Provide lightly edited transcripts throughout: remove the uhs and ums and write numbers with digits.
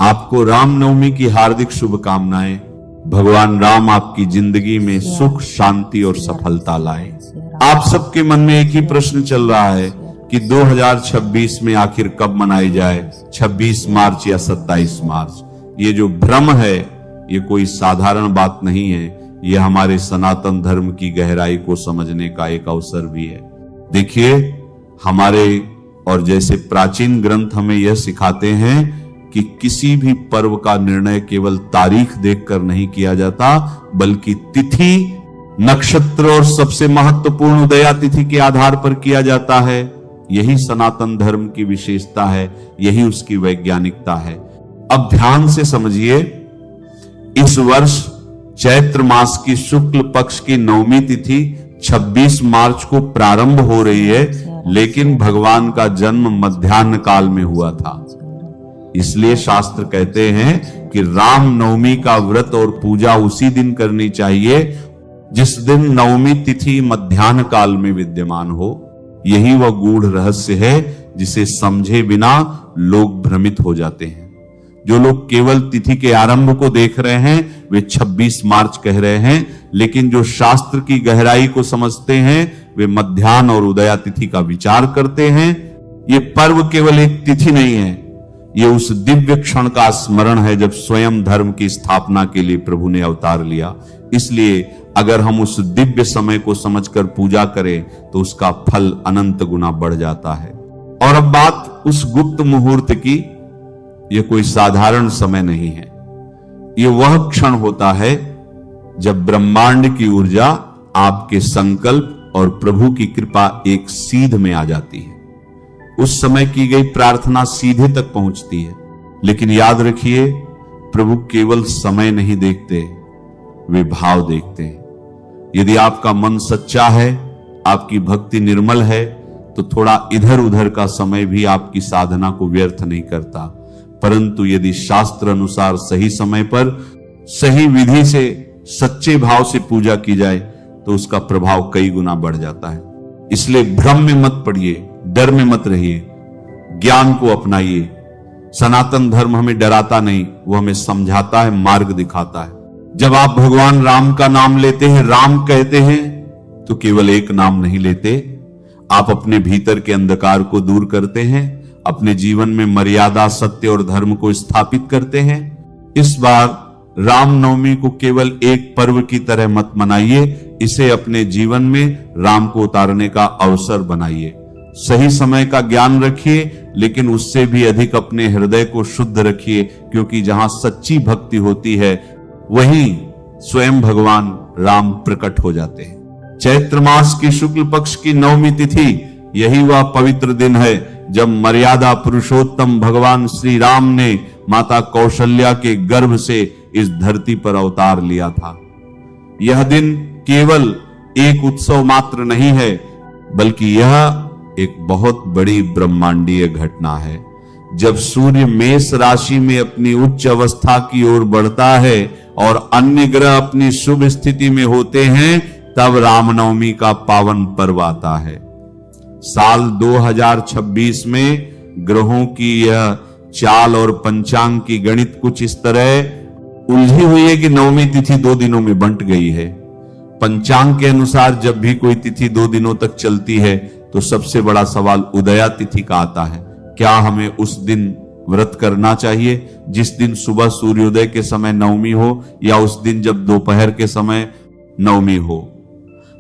आपको रामनवमी की हार्दिक शुभकामनाएं। भगवान राम आपकी जिंदगी में सुख, शांति और सफलता लाए। आप सबके मन में एक ही प्रश्न चल रहा है कि 2026 में आखिर कब मनाई जाए, 26 मार्च या 27 मार्च। ये जो भ्रम है ये कोई साधारण बात नहीं है, ये हमारे सनातन धर्म की गहराई को समझने का एक अवसर भी है। देखिए, हमारे और जैसे प्राचीन ग्रंथ हमें यह सिखाते हैं कि किसी भी पर्व का निर्णय केवल तारीख देखकर नहीं किया जाता, बल्कि तिथि, नक्षत्र और सबसे महत्वपूर्ण उदया तिथि के आधार पर किया जाता है। यही सनातन धर्म की विशेषता है, यही उसकी वैज्ञानिकता है। अब ध्यान से समझिए, इस वर्ष चैत्र मास की शुक्ल पक्ष की नवमी तिथि 26 मार्च को प्रारंभ हो रही है, लेकिन भगवान का जन्म मध्याह्न काल में हुआ था। इसलिए शास्त्र कहते हैं कि राम नवमी का व्रत और पूजा उसी दिन करनी चाहिए जिस दिन नवमी तिथि मध्याह्न काल में विद्यमान हो। यही वह गूढ़ रहस्य है जिसे समझे बिना लोग भ्रमित हो जाते हैं। जो लोग केवल तिथि के आरंभ को देख रहे हैं वे 26 मार्च कह रहे हैं, लेकिन जो शास्त्र की गहराई को समझते हैं वे मध्याह्न और उदया तिथि का विचार करते हैं। ये पर्व केवल एक तिथि नहीं है, ये उस दिव्य क्षण का स्मरण है जब स्वयं धर्म की स्थापना के लिए प्रभु ने अवतार लिया। इसलिए अगर हम उस दिव्य समय को समझकर पूजा करें तो उसका फल अनंत गुना बढ़ जाता है। और अब बात उस गुप्त मुहूर्त की, यह कोई साधारण समय नहीं है। यह वह क्षण होता है जब ब्रह्मांड की ऊर्जा आपके संकल्प और प्रभु की कृपा एक सीध में आ जाती है। उस समय की गई प्रार्थना सीधे तक पहुंचती है। लेकिन याद रखिए, प्रभु केवल समय नहीं देखते, वे भाव देखते हैं। यदि आपका मन सच्चा है, आपकी भक्ति निर्मल है, तो थोड़ा इधर उधर का समय भी आपकी साधना को व्यर्थ नहीं करता। परंतु यदि शास्त्र अनुसार सही समय पर सही विधि से सच्चे भाव से पूजा की जाए तो उसका प्रभाव कई गुना बढ़ जाता है। इसलिए भ्रम में मत पड़िए, डर में मत रहिए, ज्ञान को अपनाइए। सनातन धर्म हमें डराता नहीं, वो हमें समझाता है, मार्ग दिखाता है। जब आप भगवान राम का नाम लेते हैं, राम कहते हैं, तो केवल एक नाम नहीं लेते, आप अपने भीतर के अंधकार को दूर करते हैं, अपने जीवन में मर्यादा, सत्य और धर्म को स्थापित करते हैं। इस बार रामनवमी को केवल एक पर्व की तरह मत मनाइए, इसे अपने जीवन में राम को उतारने का अवसर बनाइए। सही समय का ज्ञान रखिए, लेकिन उससे भी अधिक अपने हृदय को शुद्ध रखिए, क्योंकि जहां सच्ची भक्ति होती है वहीं स्वयं भगवान राम प्रकट हो जाते हैं। चैत्र मास की शुक्ल पक्ष की नवमी तिथि, यही वह पवित्र दिन है जब मर्यादा पुरुषोत्तम भगवान श्री राम ने माता कौशल्या के गर्भ से इस धरती पर अवतार लिया था। यह दिन केवल एक उत्सव मात्र नहीं है, बल्कि यह एक बहुत बड़ी ब्रह्मांडीय घटना है। जब सूर्य मेष राशि में अपनी उच्च अवस्था की ओर बढ़ता है और अन्य ग्रह अपनी शुभ स्थिति में होते हैं, तब रामनवमी का पावन पर्व आता है। साल 2026 में ग्रहों की यह चाल और पंचांग की गणित कुछ इस तरह उलझी हुई है कि नवमी तिथि 2 दिनों में बंट गई है। पंचांग के अनुसार जब भी कोई तिथि 2 दिनों तक चलती है तो सबसे बड़ा सवाल उदया तिथि का आता है। क्या हमें उस दिन व्रत करना चाहिए जिस दिन सुबह सूर्योदय के समय नवमी हो, या उस दिन जब दोपहर के समय नवमी हो?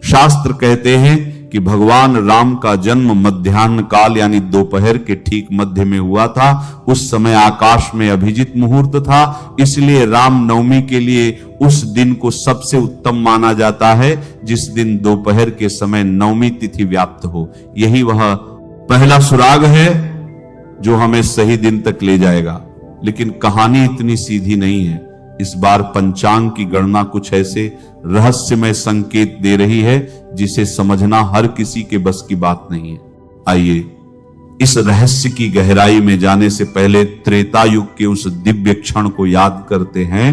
शास्त्र कहते हैं कि भगवान राम का जन्म मध्याह्न काल यानी दोपहर के ठीक मध्य में हुआ था। उस समय आकाश में अभिजीत मुहूर्त था, इसलिए राम नवमी के लिए उस दिन को सबसे उत्तम माना जाता है जिस दिन दोपहर के समय नवमी तिथि व्याप्त हो। यही वह पहला सुराग है जो हमें सही दिन तक ले जाएगा। लेकिन कहानी इतनी सीधी नहीं है। इस बार पंचांग की गणना कुछ ऐसे रहस्यमय संकेत दे रही है जिसे समझना हर किसी के बस की बात नहीं है। आइए इस रहस्य की गहराई में जाने से पहले त्रेता युग के उस दिव्य क्षण को याद करते हैं।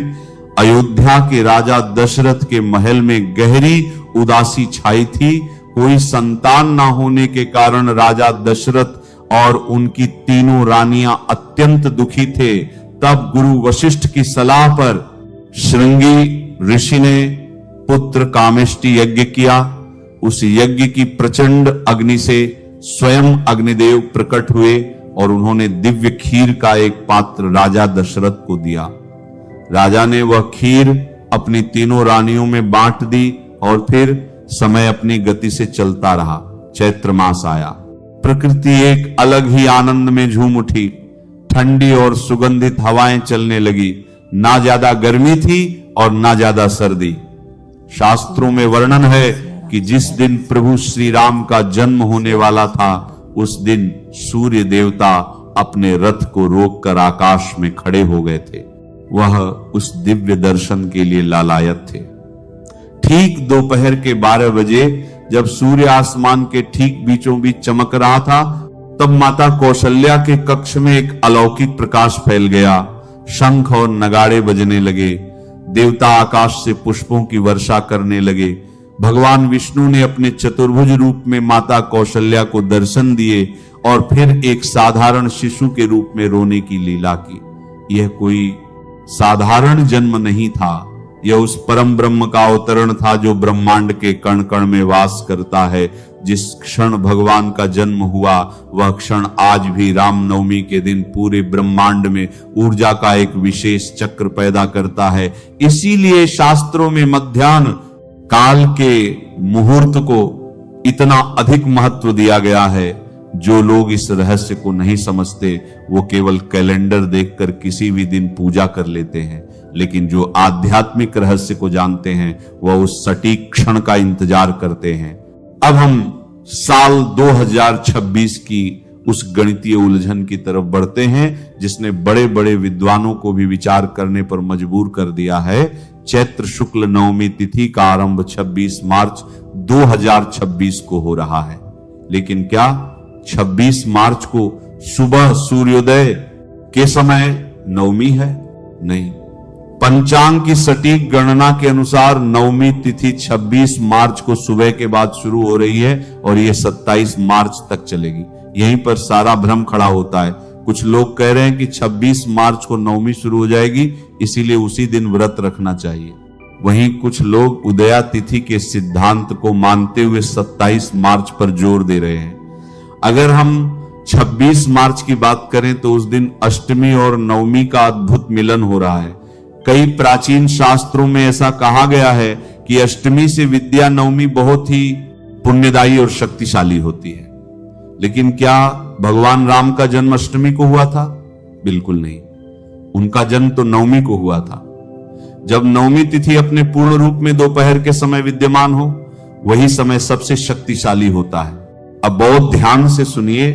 अयोध्या के राजा दशरथ के महल में गहरी उदासी छाई थी। कोई संतान ना होने के कारण राजा दशरथ और उनकी तीनों रानियां अत्यंत दुखी थे। तब गुरु वशिष्ठ की सलाह पर श्रृंगी ऋषि ने पुत्र कामेष्टि यज्ञ किया। उस यज्ञ की प्रचंड अग्नि से स्वयं अग्निदेव प्रकट हुए और उन्होंने दिव्य खीर का एक पात्र राजा दशरथ को दिया। राजा ने वह खीर अपनी तीनों रानियों में बांट दी और फिर समय अपनी गति से चलता रहा। चैत्र मास आया, प्रकृति एक अलग ही आनंद में झूम उठी। ठंडी और सुगंधित हवाएं चलने लगी। ना ज्यादा गर्मी थी और ना ज्यादा सर्दी। शास्त्रों में वर्णन है कि जिस दिन प्रभु श्री राम का जन्म होने वाला था, उस दिन सूर्य देवता अपने रथ को रोककर आकाश में खड़े हो गए थे। वह उस दिव्य दर्शन के लिए लालायत थे। ठीक दोपहर के 12 बजे जब सूर्य आसमान के ठीक बीचों बीच चमक रहा था, तब माता कौशल्या के कक्ष में एक अलौकिक प्रकाश फैल गया। शंख और नगाड़े बजने लगे। देवता आकाश से पुष्पों की वर्षा करने लगे। भगवान विष्णु ने अपने चतुर्भुज रूप में माता कौशल्या को दर्शन दिए और फिर एक साधारण शिशु के रूप में रोने की लीला की। यह कोई साधारण जन्म नहीं था, यह उस परम ब्रह्म का अवतरण था जो ब्रह्मांड के कण कण में वास करता है। जिस क्षण भगवान का जन्म हुआ, वह क्षण आज भी रामनवमी के दिन पूरे ब्रह्मांड में ऊर्जा का एक विशेष चक्र पैदा करता है। इसीलिए शास्त्रों में मध्याह्न काल के मुहूर्त को इतना अधिक महत्व दिया गया है। जो लोग इस रहस्य को नहीं समझते, वो केवल कैलेंडर देखकर किसी भी दिन पूजा कर लेते हैं, लेकिन जो आध्यात्मिक रहस्य को जानते हैं, वह उस सटीक क्षण का इंतजार करते हैं। अब हम साल 2026 की उस गणितीय उलझन की तरफ बढ़ते हैं, जिसने बड़े बड़े विद्वानों को भी विचार करने पर मजबूर कर दिया है। चैत्र शुक्ल नवमी तिथि का आरंभ 26 मार्च 2026 को हो रहा है। लेकिन क्या 26 मार्च को सुबह सूर्योदय के समय नवमी है? नहीं। पंचांग की सटीक गणना के अनुसार नवमी तिथि 26 मार्च को सुबह के बाद शुरू हो रही है और यह 27 मार्च तक चलेगी। यहीं पर सारा भ्रम खड़ा होता है। कुछ लोग कह रहे हैं कि 26 मार्च को नवमी शुरू हो जाएगी, इसीलिए उसी दिन व्रत रखना चाहिए। वहीं कुछ लोग उदया तिथि के सिद्धांत को मानते हुए 27 मार्च पर जोर दे रहे हैं। अगर हम 26 मार्च की बात करें तो उस दिन अष्टमी और नवमी का अद्भुत मिलन हो रहा है। कई प्राचीन शास्त्रों में ऐसा कहा गया है कि अष्टमी से विद्या नवमी बहुत ही पुण्यदायी और शक्तिशाली होती है। लेकिन क्या भगवान राम का जन्म अष्टमी को हुआ था? बिल्कुल नहीं। उनका जन्म तो नवमी को हुआ था। जब नवमी तिथि अपने पूर्ण रूप में दोपहर के समय विद्यमान हो, वही समय सबसे शक्तिशाली होता है। अब बहुत ध्यान से सुनिए,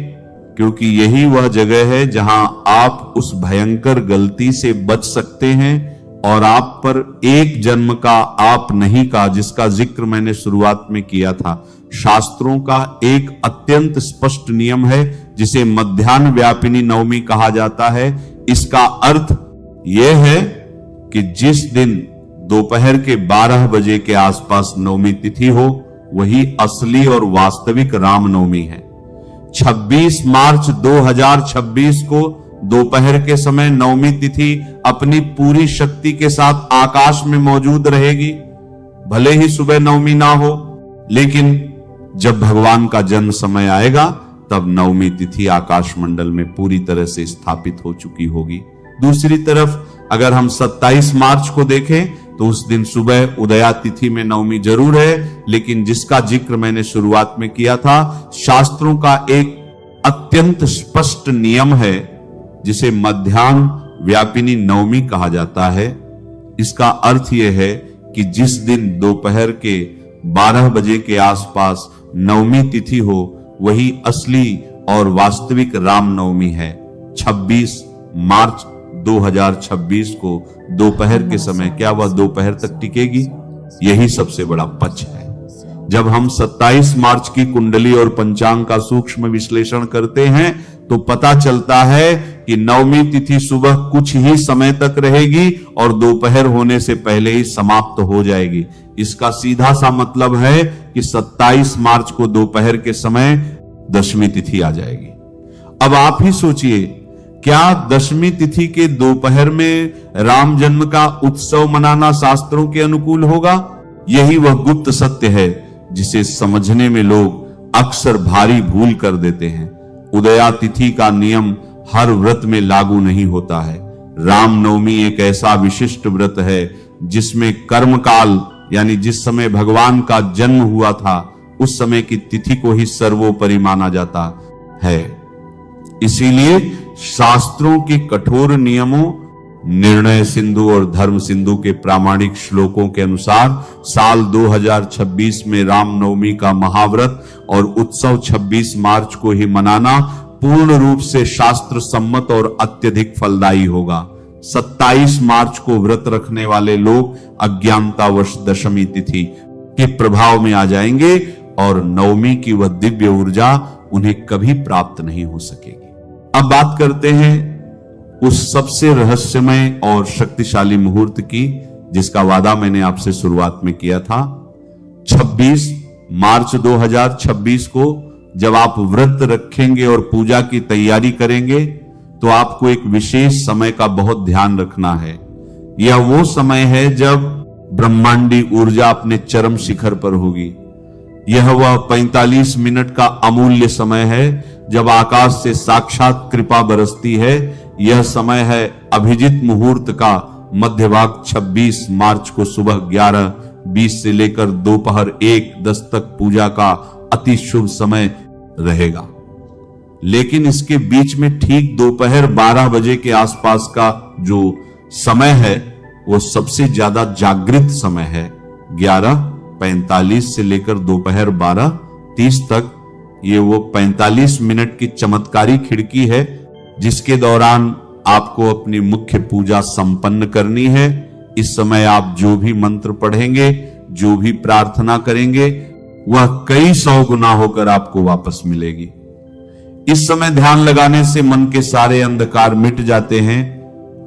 क्योंकि यही वह जगह है जहां आप उस भयंकर गलती से बच सकते हैं और आप पर एक जन्म का आप नहीं का, जिसका जिक्र मैंने शुरुआत में किया था। शास्त्रों का एक अत्यंत स्पष्ट नियम है जिसे मध्याह्न व्यापिनी नवमी कहा जाता है। इसका अर्थ यह है कि जिस दिन दोपहर के 12 बजे के आसपास नवमी तिथि हो, वही असली और वास्तविक रामनवमी है। 26 मार्च 2026 को दोपहर के समय नवमी तिथि अपनी पूरी शक्ति के साथ आकाश में मौजूद रहेगी। भले ही सुबह नवमी ना हो, लेकिन जब भगवान का जन्म समय आएगा, तब नवमी तिथि आकाश मंडल में पूरी तरह से स्थापित हो चुकी होगी। दूसरी तरफ अगर हम 27 मार्च को देखें तो उस दिन सुबह उदया तिथि में नवमी जरूर है, लेकिन जिसका जिक्र मैंने शुरुआत में किया था, शास्त्रों का एक अत्यंत स्पष्ट नियम है जिसे मध्याह्न व्यापिनी नवमी कहा जाता है। इसका अर्थ यह है कि जिस दिन दोपहर के 12 बजे के आसपास नवमी तिथि हो, वही असली और वास्तविक रामनवमी है। 26 मार्च 2026 को दोपहर के समय, क्या वह दोपहर तक टिकेगी? यही सबसे बड़ा पक्ष है। जब हम 27 मार्च की कुंडली और पंचांग का सूक्ष्म विश्लेषण करते हैं तो पता चलता है कि नवमी तिथि सुबह कुछ ही समय तक रहेगी और दोपहर होने से पहले ही समाप्त हो जाएगी। इसका सीधा सा मतलब है कि 27 मार्च को दोपहर के समय दशमी तिथि आ जाएगी। अब आप ही सोचिए क्या दशमी तिथि के दोपहर में राम जन्म का उत्सव मनाना शास्त्रों के अनुकूल होगा? यही वह गुप्त सत्य है जिसे समझने में लोग अक्सर भारी भूल कर देते हैं। उदया तिथि का नियम हर व्रत में लागू नहीं होता है। रामनवमी एक ऐसा विशिष्ट व्रत है जिसमें कर्मकाल यानी जिस समय भगवान का जन्म हुआ था उस समय की तिथि को ही सर्वोपरि माना जाता है। इसीलिए शास्त्रों के कठोर नियमों, निर्णय सिंधु और धर्म सिंधु के प्रामाणिक श्लोकों के अनुसार साल 2026 में रामनवमी का महाव्रत और उत्सव 26 मार्च को ही मनाना पूर्ण रूप से शास्त्र सम्मत और अत्यधिक फलदायी होगा। 27 मार्च को व्रत रखने वाले लोग अज्ञानतावश दशमी तिथि के प्रभाव में आ जाएंगे और नवमी की वह दिव्य ऊर्जा उन्हें कभी प्राप्त नहीं हो सकेगी। अब बात करते हैं उस सबसे रहस्यमय और शक्तिशाली मुहूर्त की जिसका वादा मैंने आपसे शुरुआत में किया था। 26 मार्च 2026 को जब आप व्रत रखेंगे और पूजा की तैयारी करेंगे तो आपको एक विशेष समय का बहुत ध्यान रखना है। यह वो समय है जब ब्रह्मांडी ऊर्जा अपने चरम शिखर पर होगी। यह वह 45 मिनट का अमूल्य समय है जब आकाश से साक्षात कृपा बरसती है। यह समय है अभिजित मुहूर्त का मध्य भाग 26 मार्च को सुबह 11:20 से लेकर दोपहर 1:10 तक पूजा का अति शुभ समय रहेगा। लेकिन इसके बीच में ठीक दोपहर 12 बजे के आसपास का जो समय है वो सबसे ज्यादा जागृत समय है। 11:45 से लेकर दोपहर 12:30 तक ये वो 45 मिनट की चमत्कारी खिड़की है जिसके दौरान आपको अपनी मुख्य पूजा संपन्न करनी है। इस समय आप जो भी मंत्र पढ़ेंगे, जो भी प्रार्थना करेंगे, वह कई 100 गुना होकर आपको वापस मिलेगी। इस समय ध्यान लगाने से मन के सारे अंधकार मिट जाते हैं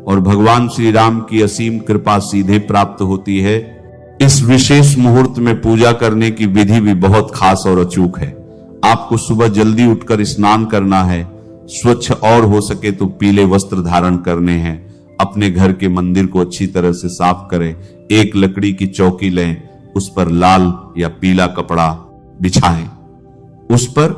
और भगवान श्री राम की असीम कृपा सीधे प्राप्त होती है। इस विशेष मुहूर्त में पूजा करने की विधि भी बहुत खास और अचूक है। आपको सुबह जल्दी उठकर स्नान करना है। स्वच्छ और हो सके तो पीले वस्त्र धारण करने हैं। अपने घर के मंदिर को अच्छी तरह से साफ करें। एक लकड़ी की चौकी लें, उस पर लाल या पीला कपड़ा बिछाएं। उस पर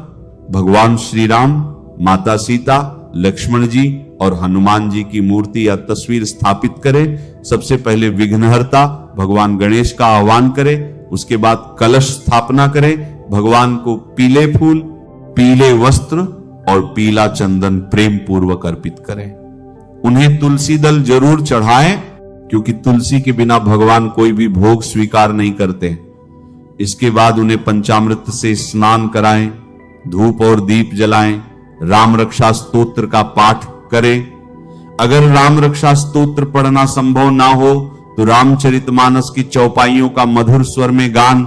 भगवान श्री राम, माता सीता, लक्ष्मण जी और हनुमान जी की मूर्ति या तस्वीर स्थापित करें। सबसे पहले विघ्नहर्ता भगवान गणेश का आह्वान करें। उसके बाद कलश स्थापना करें। भगवान को पीले फूल, पीले वस्त्र और पीला चंदन प्रेम पूर्वक अर्पित करें। उन्हें तुलसी दल जरूर चढ़ाएं क्योंकि तुलसी के बिना भगवान कोई भी भोग स्वीकार नहीं करते। इसके बाद उन्हें पंचामृत से स्नान कराएं, धूप और दीप जलाएं, राम रक्षा स्तोत्र का पाठ करें। अगर राम रक्षा स्तोत्र पढ़ना संभव ना हो तो रामचरितमानस की चौपाइयों का मधुर स्वर में गान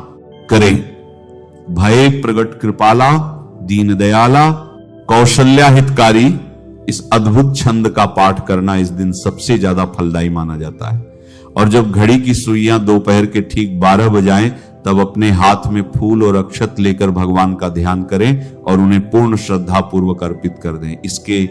करें। भय प्रगट कृपाला, दीन दयाला, कौशल्या हितकारी, इस अद्भुत छंद का पाठ करना इस दिन सबसे ज्यादा फलदायी माना जाता है। और जब घड़ी की सुइयां दोपहर के ठीक 12 बजाएं तब अपने हाथ में फूल और अक्षत लेकर भगवान का ध्यान करें और उन्हें पूर्ण श्रद्धा पूर्वक अर्पित कर दें। इसके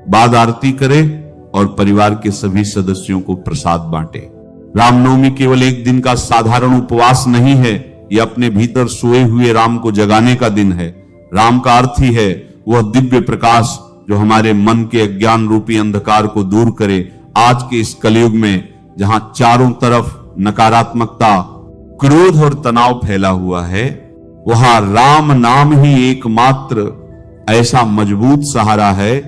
बाद आरती करें और परिवार के सभी सदस्यों को प्रसाद बांटें। रामनवमी केवल एक दिन का साधारण उपवास नहीं है, यह अपने भीतर सोए हुए राम को जगाने का दिन है। राम का अर्थ ही है वह दिव्य प्रकाश जो हमारे मन के अज्ञान रूपी अंधकार को दूर करे। आज के इस कलयुग में जहां चारों तरफ नकारात्मकता, क्रोध और तनाव फैला हुआ है, वहां राम नाम ही एकमात्र ऐसा मजबूत सहारा है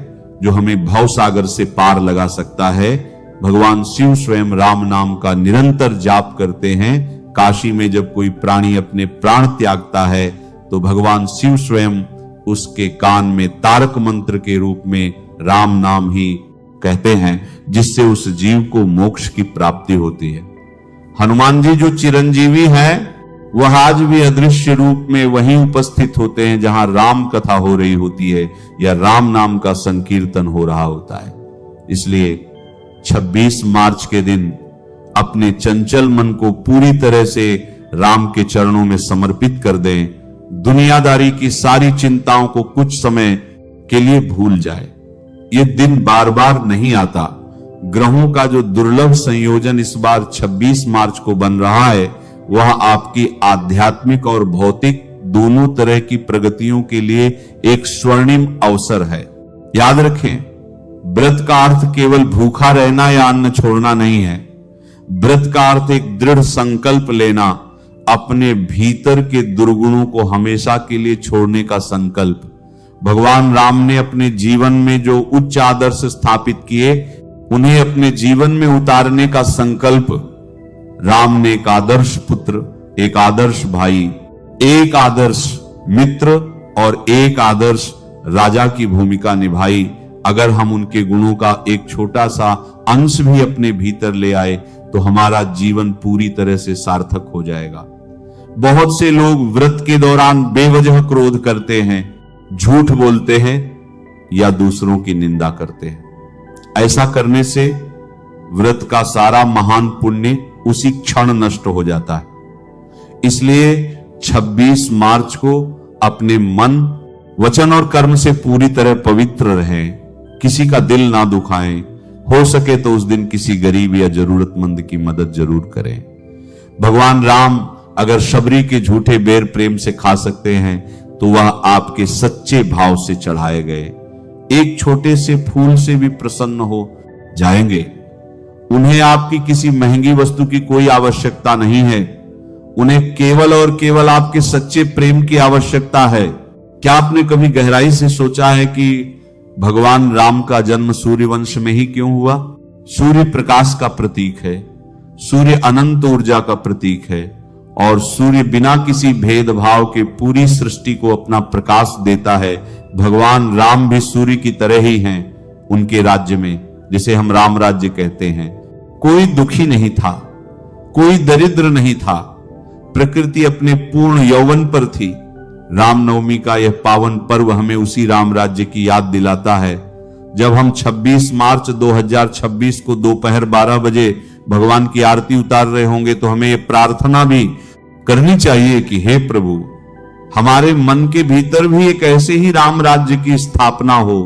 जो हमें भव सागर से पार लगा सकता है। भगवान शिव स्वयं राम नाम का निरंतर जाप करते हैं। काशी में जब कोई प्राणी अपने प्राण त्यागता है तो भगवान शिव स्वयं उसके कान में तारक मंत्र के रूप में राम नाम ही कहते हैं, जिससे उस जीव को मोक्ष की प्राप्ति होती है। हनुमान जी जो चिरंजीवी हैं, वह आज भी अदृश्य रूप में वहीं उपस्थित होते हैं जहां राम कथा हो रही होती है या राम नाम का संकीर्तन हो रहा होता है। इसलिए 26 मार्च के दिन अपने चंचल मन को पूरी तरह से राम के चरणों में समर्पित कर दें। दुनियादारी की सारी चिंताओं को कुछ समय के लिए भूल जाए। ये दिन बार बार नहीं आता। ग्रहों का जो दुर्लभ संयोजन इस बार 26 मार्च को बन रहा है, वह आपकी आध्यात्मिक और भौतिक दोनों तरह की प्रगतियों के लिए एक स्वर्णिम अवसर है। याद रखें, व्रत का अर्थ केवल भूखा रहना या अन्न छोड़ना नहीं है। व्रत का अर्थ एक दृढ़ संकल्प लेना, अपने भीतर के दुर्गुणों को हमेशा के लिए छोड़ने का संकल्प। भगवान राम ने अपने जीवन में जो उच्च आदर्श स्थापित किए, उन्हें अपने जीवन में उतारने का संकल्प। राम ने एक आदर्श पुत्र, एक आदर्श भाई, एक आदर्श मित्र और एक आदर्श राजा की भूमिका निभाई। अगर हम उनके गुणों का एक छोटा सा अंश भी अपने भीतर ले आए तो हमारा जीवन पूरी तरह से सार्थक हो जाएगा। बहुत से लोग व्रत के दौरान बेवजह क्रोध करते हैं, झूठ बोलते हैं या दूसरों की निंदा करते हैं। ऐसा करने से व्रत का सारा महान पुण्य उसी क्षण नष्ट हो जाता है। इसलिए 26 मार्च को अपने मन, वचन और कर्म से पूरी तरह पवित्र रहें, किसी का दिल ना दुखाएं। हो सके तो उस दिन किसी गरीब या जरूरतमंद की मदद जरूर करें। भगवान राम अगर शबरी के झूठे बेर प्रेम से खा सकते हैं तो वह आपके सच्चे भाव से चढ़ाए गए एक छोटे से फूल से भी प्रसन्न हो जाएंगे। उन्हें आपकी किसी महंगी वस्तु की कोई आवश्यकता नहीं है, उन्हें केवल और केवल आपके सच्चे प्रेम की आवश्यकता है। क्या आपने कभी गहराई से सोचा है कि भगवान राम का जन्म सूर्य वंश में ही क्यों हुआ? सूर्य प्रकाश का प्रतीक है, सूर्य अनंत ऊर्जा का प्रतीक है और सूर्य बिना किसी भेदभाव के पूरी सृष्टि को अपना प्रकाश देता है। भगवान राम भी सूर्य की तरह ही हैं। उनके राज्य में, जिसे हम राम राज्य कहते हैं, कोई दुखी नहीं था, कोई दरिद्र नहीं था, प्रकृति अपने पूर्ण यौवन पर थी। रामनवमी का यह पावन पर्व हमें उसी राम राज्य की याद दिलाता है। जब हम 26 मार्च 2026 को दोपहर 12 बजे भगवान की आरती उतार रहे होंगे तो हमें यह प्रार्थना भी करनी चाहिए कि हे प्रभु, हमारे मन के भीतर भी एक ऐसे ही राम राज्य की स्थापना हो,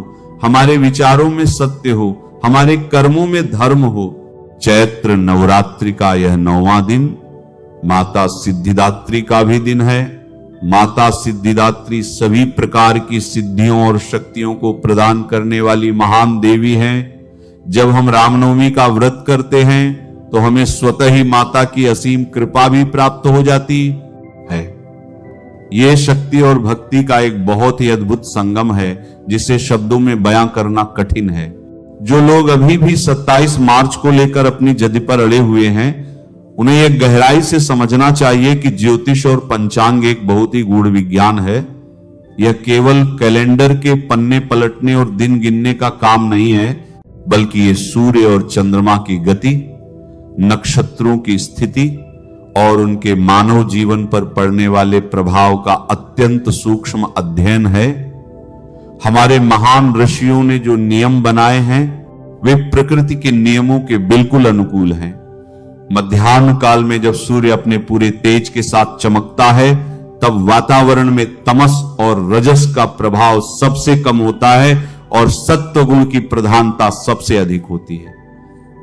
हमारे विचारों में सत्य हो, हमारे कर्मों में धर्म हो। चैत्र नवरात्रि का यह 9वां दिन माता सिद्धिदात्री का भी दिन है। माता सिद्धिदात्री सभी प्रकार की सिद्धियों और शक्तियों को प्रदान करने वाली महान देवी हैं। जब हम रामनवमी का व्रत करते हैं तो हमें स्वतः ही माता की असीम कृपा भी प्राप्त हो जाती है। यह शक्ति और भक्ति का एक बहुत ही अद्भुत संगम है जिसे शब्दों में बयां करना कठिन है। जो लोग अभी भी 27 मार्च को लेकर अपनी जद पर अड़े हुए हैं, उन्हें यह गहराई से समझना चाहिए कि ज्योतिष और पंचांग एक बहुत ही गूढ़ विज्ञान है। यह केवल कैलेंडर के पन्ने पलटने और दिन गिनने का काम नहीं है, बल्कि ये सूर्य और चंद्रमा की गति, नक्षत्रों की स्थिति और उनके मानव जीवन पर पड़ने वाले प्रभाव का अत्यंत सूक्ष्म अध्ययन है। हमारे महान ऋषियों ने जो नियम बनाए हैं वे प्रकृति के नियमों के बिल्कुल अनुकूल हैं। मध्याह्न काल में जब सूर्य अपने पूरे तेज के साथ चमकता है तब वातावरण में तमस और रजस का प्रभाव सबसे कम होता है और सत्व गुण की प्रधानता सबसे अधिक होती है।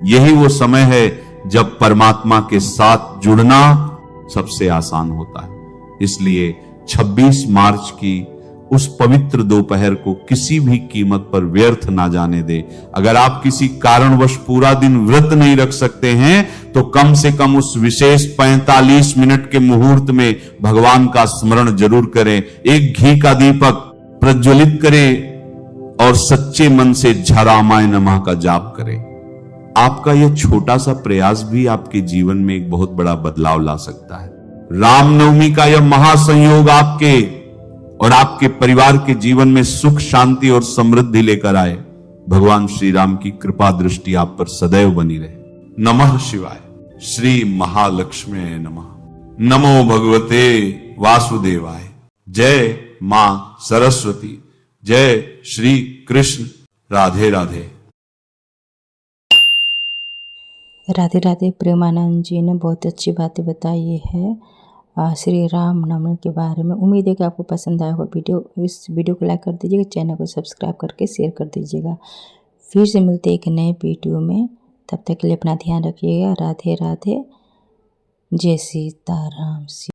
यही वो समय है जब परमात्मा के साथ जुड़ना सबसे आसान होता है। इसलिए 26 मार्च की उस पवित्र दोपहर को किसी भी कीमत पर व्यर्थ ना जाने दे। अगर आप किसी कारणवश पूरा दिन व्रत नहीं रख सकते हैं तो कम से कम उस विशेष 45 मिनट के मुहूर्त में भगवान का स्मरण जरूर करें। एक घी का दीपक प्रज्वलित करें और सच्चे मन से झरामाय नमः का जाप करें। आपका यह छोटा सा प्रयास भी आपके जीवन में एक बहुत बड़ा बदलाव ला सकता है। रामनवमी का यह महासंयोग आपके और आपके परिवार के जीवन में सुख, शांति और समृद्धि लेकर आए। भगवान श्री राम की कृपा दृष्टि आप पर सदैव बनी रहे। नमः शिवाय। श्री महालक्ष्मी नमः। नमो भगवते वासुदेवाय। जय मां सरस्वती। जय श्री कृष्ण। राधे राधे। राधे राधे। प्रेमानंद जी ने बहुत अच्छी बातें बताई है श्री राम नवमी के बारे में। उम्मीद है कि आपको पसंद आया होगा वीडियो। इस वीडियो को लाइक कर दीजिएगा, चैनल को सब्सक्राइब करके शेयर कर दीजिएगा। फिर से मिलते हैं एक नए वीडियो में, तब तक के लिए अपना ध्यान रखिएगा। राधे राधे, जय सीताराम।